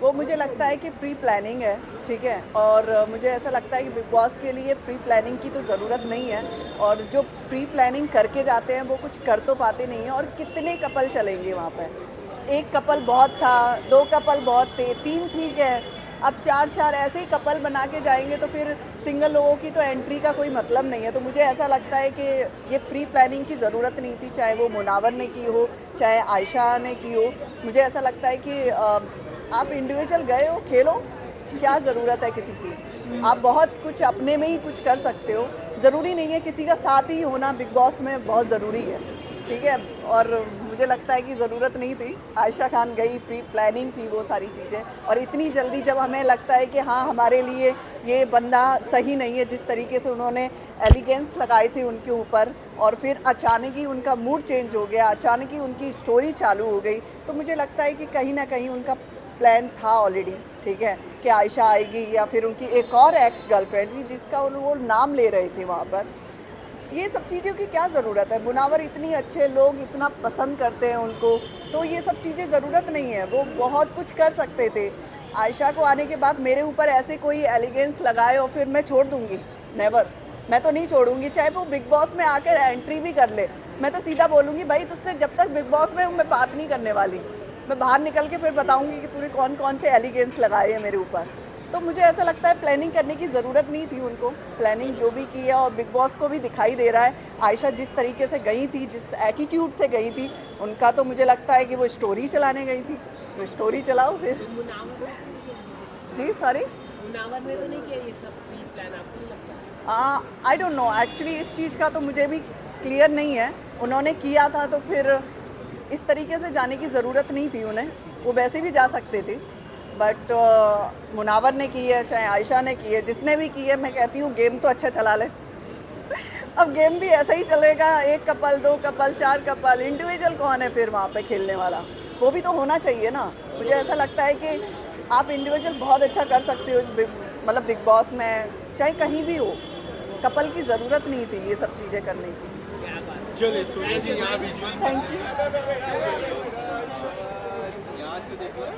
वो मुझे लगता है कि प्री प्लानिंग है, ठीक है। और मुझे ऐसा लगता है कि बिग बॉस के लिए प्री प्लानिंग की तो ज़रूरत नहीं है। और जो प्री प्लानिंग करके जाते हैं वो कुछ कर तो पाते नहीं हैं। और कितने कपल चलेंगे वहाँ पर? एक कपल बहुत था, दो कपल बहुत थे, तीन ठीक है, अब चार चार ऐसे ही कपल बना के जाएंगे तो फिर सिंगल लोगों की तो एंट्री का कोई मतलब नहीं है। तो मुझे ऐसा लगता है कि ये प्री प्लानिंग की ज़रूरत नहीं थी, चाहे वो मुनावर ने की हो, चाहे आयशा ने की हो। मुझे ऐसा लगता है कि आप इंडिविजुअल गए हो, खेलो, क्या ज़रूरत है किसी की? आप बहुत कुछ अपने में ही कुछ कर सकते हो, ज़रूरी नहीं है किसी का साथ ही होना बिग बॉस में बहुत ज़रूरी है, ठीक है। और मुझे लगता है कि ज़रूरत नहीं थी। आयशा खान गई, प्री प्लानिंग थी वो सारी चीज़ें। और इतनी जल्दी जब हमें लगता है कि हाँ हमारे लिए ये बंदा सही नहीं है, जिस तरीके से उन्होंने एलिगेंस लगाए थे उनके ऊपर, और फिर अचानक ही उनका मूड चेंज हो गया, अचानक ही उनकी स्टोरी चालू हो गई, तो मुझे लगता है कि कहीं ना कहीं उनका प्लान था ऑलरेडी, ठीक है, कि आयशा आएगी या फिर उनकी एक और एक्स गर्लफ्रेंड थी जिसका वो नाम ले रहे थे वहाँ पर। ये सब चीज़ों की क्या ज़रूरत है? मुनावर इतनी अच्छे, लोग इतना पसंद करते हैं उनको, तो ये सब चीज़ें ज़रूरत नहीं है। वो बहुत कुछ कर सकते थे। आयशा को आने के बाद मेरे ऊपर ऐसे कोई एलिगेंस लगाए और फिर मैं छोड़ दूँगी? नेवर। मैं तो नहीं छोड़ूंगी, चाहे वो बिग बॉस में आकर एंट्री भी कर ले। मैं तो सीधा बोलूँगी, भाई तुझसे जब तक बिग बॉस में हूँ मैं बात नहीं करने वाली। मैं बाहर निकल के फिर बताऊँगी कि तूने कौन कौन से एलिगेंस लगाए हैं मेरे ऊपर। तो मुझे ऐसा लगता है प्लानिंग करने की ज़रूरत नहीं थी उनको। प्लानिंग जो भी की है, और बिग बॉस को भी दिखाई दे रहा है, आयशा जिस तरीके से गई थी, जिस एटीट्यूड से गई थी, उनका तो मुझे लगता है कि वो स्टोरी चलाने गई थी। तो स्टोरी चलाओ फिर। जी सॉरी, मुनावर ने तो नहीं किया ये सब प्री प्लान, आपको नहीं लगता? आई डोंट नो एक्चुअली, इस चीज़ का तो मुझे भी क्लियर नहीं है। उन्होंने किया था तो फिर इस तरीके से जाने की ज़रूरत नहीं थी उन्हें, वो वैसे भी जा सकते थे। बट मुनावर ने की है, चाहे आयशा ने की है, जिसने भी की है, मैं कहती हूँ गेम तो अच्छा चला ले। अब गेम भी ऐसा ही चलेगा, एक कपल, दो कपल, चार कपल, इंडिविजुअल कौन है फिर वहाँ पे खेलने वाला? वो भी तो होना चाहिए ना। मुझे ऐसा लगता है कि आप इंडिविजुअल बहुत अच्छा कर सकते हो इस मतलब बिग बॉस में, चाहे कहीं भी हो। कपल की ज़रूरत नहीं थी ये सब चीज़ें करने की। क्या बात। चलिए सोनिया जी यहाँ विजुअल थैंक यू। यहाँ से देखो।